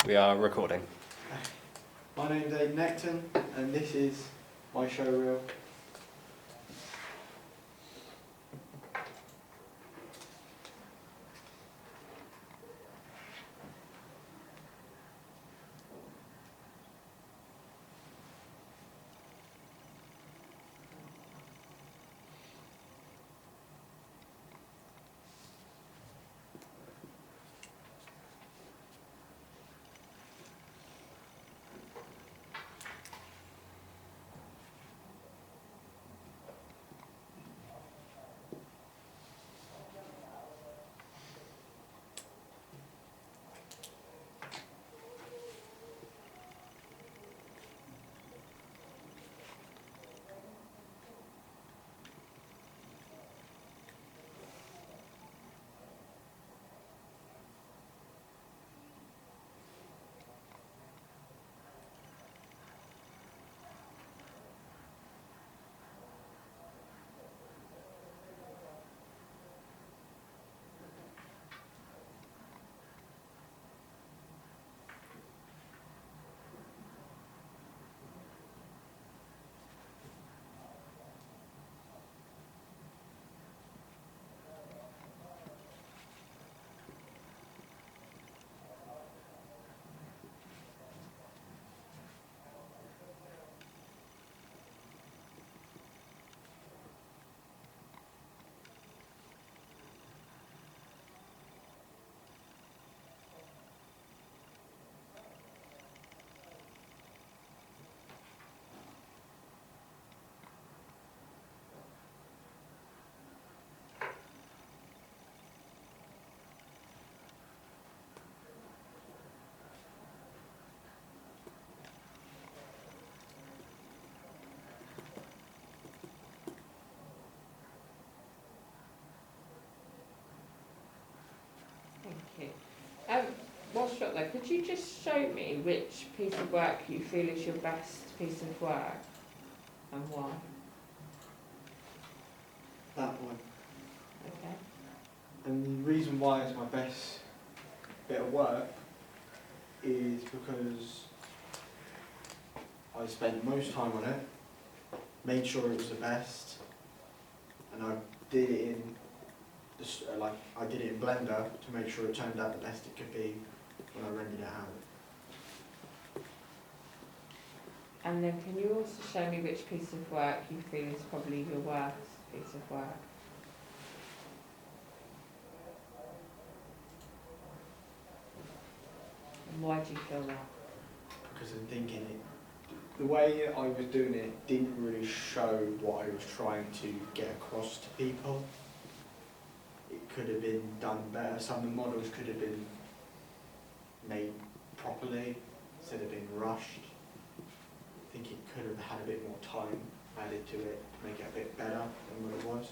We are recording. My name's Aiden Necton and this is my showreel. Thank you. Whilst you're up there, could you just show me which piece of work you feel is your best piece of work and why? That one. Okay. And the reason why it's my best bit of work is because I spent most time on it, made sure it was the best, and I did it in I did it in Blender to make sure it turned out the best it could be when I rendered it out. And then can you also show me which piece of work you feel is probably your worst piece of work? And why do you feel that? Because I'm thinking the way I was doing it didn't really show what I was trying to get across to people. It could have been done better. Some of the models could have been made properly instead of being rushed. I think it could have had a bit more time added to it to make it a bit better than what it was.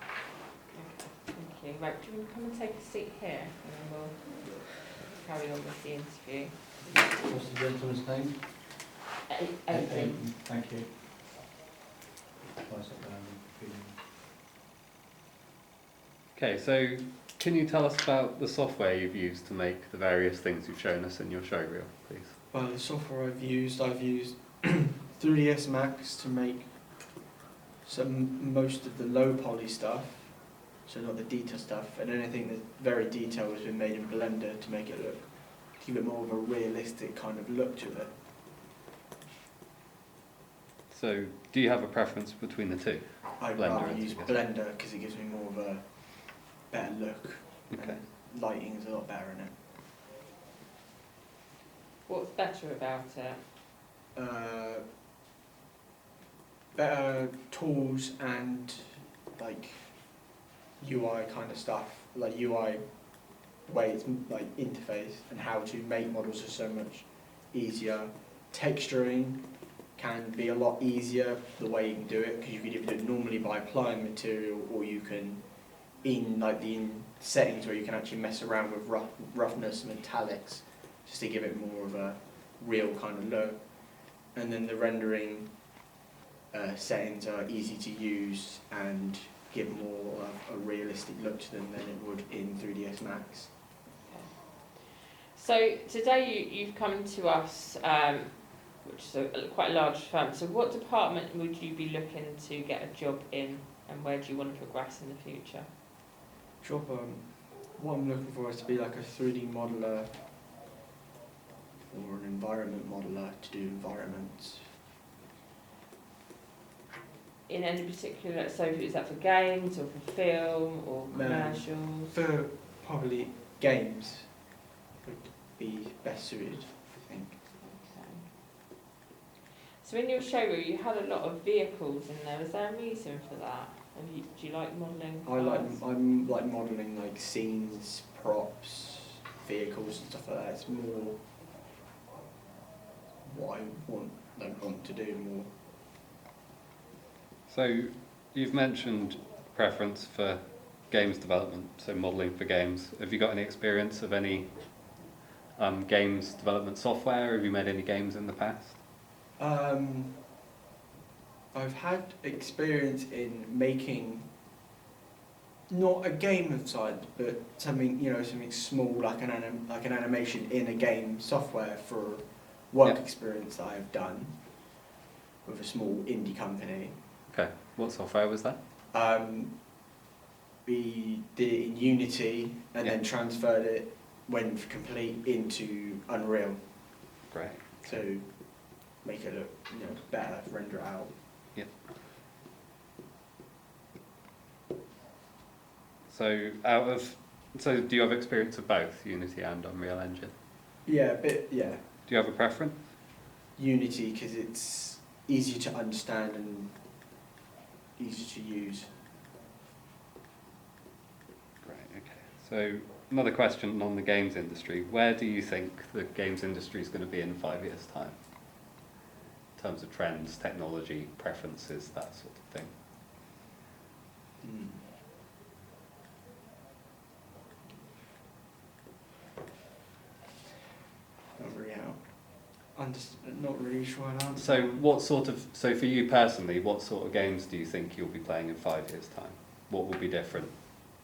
Okay, thank you. Right, do you want to come and take a seat here and then we'll carry on with the interview? What's the gentleman's name? Aidan. Thank you. Pass it down. Okay, so can you tell us about the software you've used to make the various things you've shown us in your showreel, please? Well, the software I've used 3ds Max to make most of the low poly stuff, so not the detail stuff, and anything that's very detailed has been made in Blender to make it look, to give it more of a realistic kind of look to it. So do you have a preference between the two? I'd Blender rather and use 3ds. Blender because it gives me more of a better look. Okay. And lighting is a lot better in it. What's better about it? Better tools and like UI kind of stuff, like UI way it's like interface and how to make models are so much easier. Texturing can be a lot easier the way you can do it because you can either do it normally by applying material or you can in settings where you can actually mess around with roughness and metallics just to give it more of a real kind of look. And then the rendering settings are easy to use and give more of a realistic look to them than it would in 3ds Max. So today you've come to us, which is quite a large firm. So what department would you be looking to get a job in, and where do you want to progress in the future? Job, what I'm looking for is to be like a 3D modeler or an environment modeler to do environments. In any particular, so is that for games or for film or No. commercials? For probably games would be best suited, I think. Okay. So in your showroom you had a lot of vehicles in there. Is there a reason for that? Do you like modelling cars? I'm like modelling like scenes, props, vehicles and stuff like that. It's more what I want to do more. So you've mentioned preference for games development, so modelling for games. Have you got any experience of any games development software? Have you made any games in the past? I've had experience in making not a game of side, but something something small like an animation in a game software for work Yeah. experience that I've done with a small indie company. Okay, what software was that? We did it in Unity and Yeah. then transferred it when complete into Unreal Great. to make it look better, render it out. So do you have experience of both Unity and Unreal Engine? Yeah, a bit. Yeah, Do you have a preference? Unity because it's easier to understand and easier to use. Great, okay. So another question on the games industry. Where do you think the games industry is going to be in 5 years' time? In terms of trends, technology, preferences, that sort of thing. Mm. Not really sure how to answer. So for you personally, what sort of games do you think you'll be playing in 5 years' time? What will be different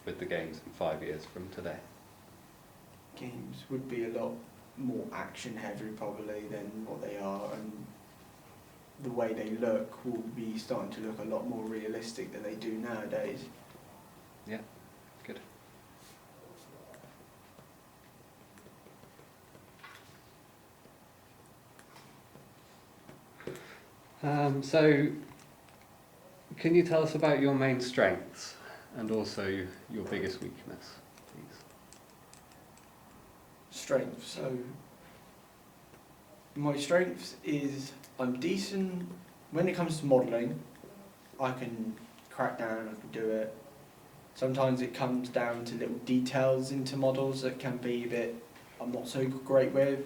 with the games in 5 years from today? Games would be a lot more action heavy probably than what they are, and the way they look will be starting to look a lot more realistic than they do nowadays. Yeah, good. So, can you tell us about your main strengths and also your biggest weakness, please? Strength. So my strength is I'm decent when it comes to modelling. I can crack down, I can do it. Sometimes it comes down to little details into models that can be a bit I'm not so great with.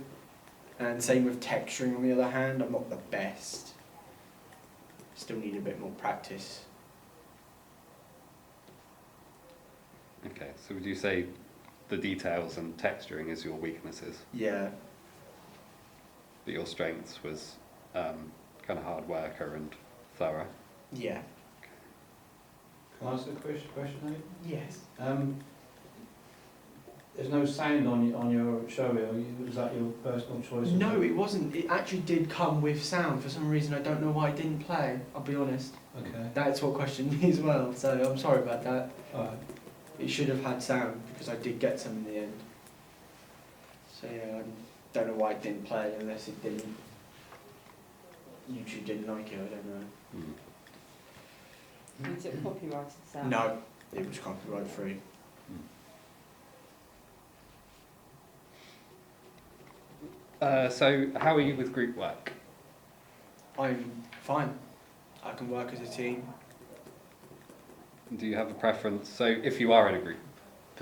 And same with texturing on the other hand, I'm not the best. Still need a bit more practice. Okay, so would you say the details and texturing is your weaknesses, Yeah. but your strengths was kind of hard worker and thorough? Yeah. Can I ask a question, Nate? Yes. There's no sound on your show reel. Was that your personal choice? No, it wasn't. It actually did come with sound for some reason. I don't know why it didn't play. I'll be honest. Okay. That's what questioned me as well. So I'm sorry about that. Alright. It should have had sound because I did get some in the end. So yeah, I don't know why it didn't play unless it didn't. YouTube didn't like it. I don't know. Mm. Is it copyrighted sound? No, it was copyright free. So how are you with group work? I'm fine. I can work as a team. Do you have a preference? So if you are in a group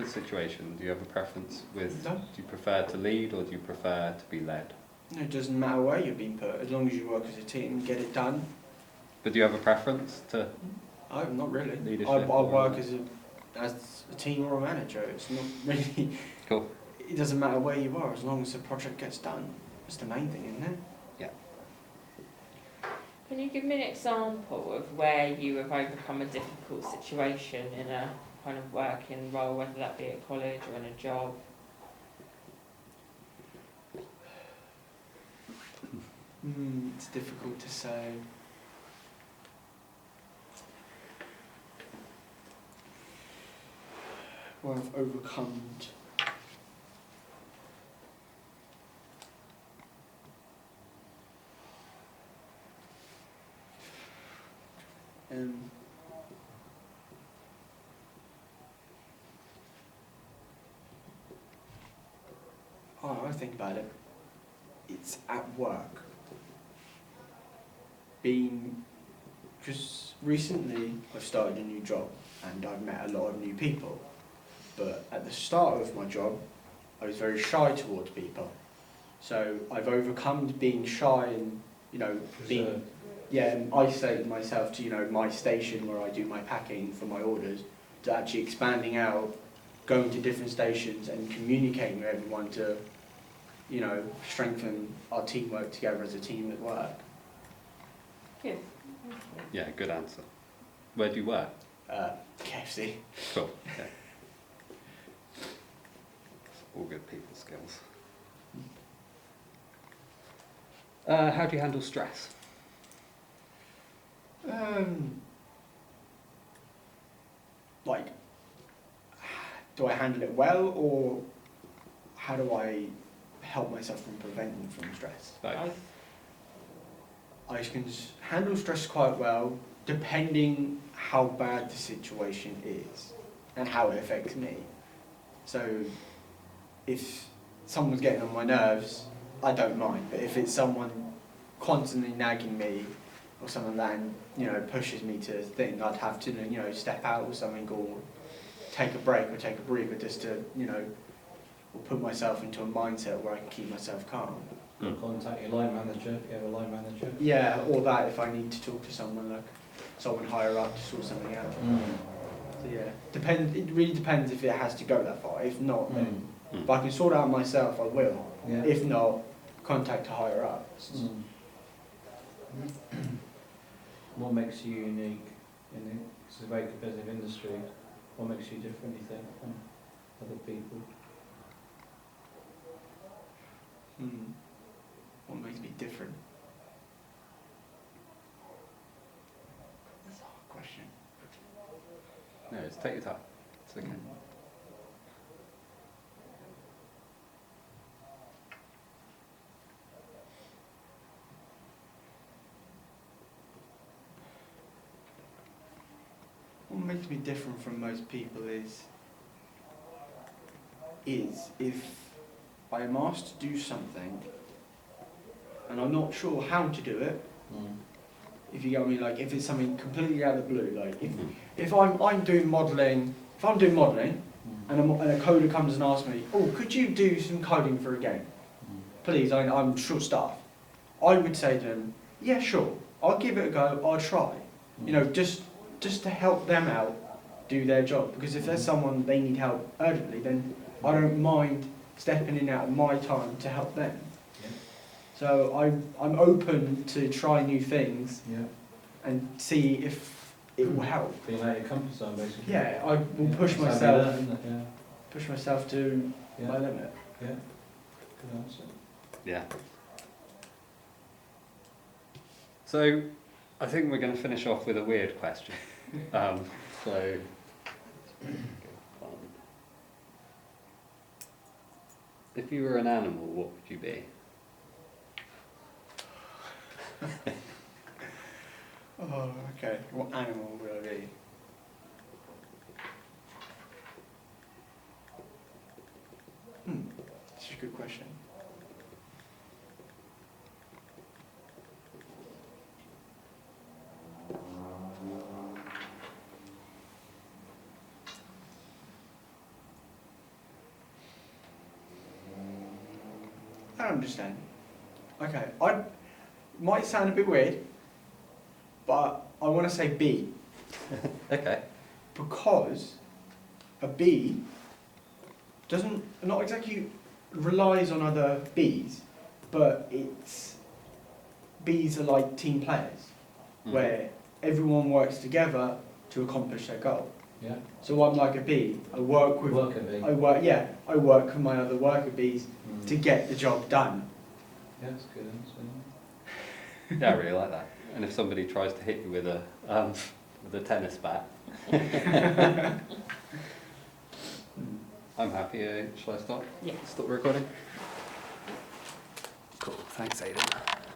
situation, do you have a preference with, No. do you prefer to lead or do you prefer to be led? It doesn't matter where you're being put, as long as you work as a team and get it done. But do you have a preference to? I'm not really. Leadership I or- work as a team or a manager. It's not really. Cool. It doesn't matter where you are, as long as the project gets done. That's the main thing, isn't it? Can you give me an example of where you have overcome a difficult situation in a kind of working role, whether that be at college or in a job? It's difficult to say. Where I've overcome. Um, I think about it. It's at work. Because recently I've started a new job and I've met a lot of new people. But at the start of my job, I was very shy towards people. So I've overcome being shy and, being, and isolating myself to, my station where I do my packing for my orders, to actually expanding out, going to different stations and communicating with everyone to, strengthen our teamwork together as a team at work. Good. Yeah, good answer. Where do you work? KFC. Cool. Okay. All good people skills. How do you handle stress? Like, do I handle it well, or how do I help myself from preventing from stress? Both. I can handle stress quite well, depending how bad the situation is and how it affects me. So, if someone's getting on my nerves, I don't mind. But if it's someone constantly nagging me or something like that, and pushes me to think, I'd have to step out or something, or take a break or take a breather, just to or put myself into a mindset where I can keep myself calm. Contact your line manager if you have a line manager. Yeah, or that if I need to talk to someone, like someone higher up, to sort something out. So yeah, it really depends if it has to go that far. If not, then if I can sort it out myself, I will. Yeah. If not, contact a higher up. What makes you unique it's a very competitive industry. What makes you different, you think, from other people? What makes me different? That's a hard question. No, just take your time. It's okay. What makes me different from most people is if I am asked to do something and I'm not sure how to do it, if you get what I mean, like if it's something completely out of the blue, like if I'm doing modelling, and a coder comes and asks me, oh, could you do some coding for a game? Please, I'm short-staffed. I would say to them, yeah, sure, I'll give it a go, I'll try. Just to help them out do their job. Because if there's someone they need help urgently, then I don't mind stepping in out of my time to help them. Yeah. So I'm open to try new things and see if it will help. Being out of your comfort zone, basically. Yeah, I will push That's how we myself. learn, isn't it? Push myself to my limit. Yeah. Good answer. Yeah. So, I think we're going to finish off with a weird question. So, if you were an animal, what would you be? Oh, okay. What animal would I be? That's a good question. I don't understand. Okay, might sound a bit weird, but I want to say bee. Okay. Because a bee not exactly relies on other bees, but bees are like team players, where everyone works together to accomplish their goal. Yeah. So I'm like a bee. I work with my other worker bees to get the job done. Yeah, that's a good answer. Yeah, I really like that. And if somebody tries to hit you with a tennis bat, I'm happy. Shall I stop? Yeah. Stop recording. Cool. Thanks, Aidan.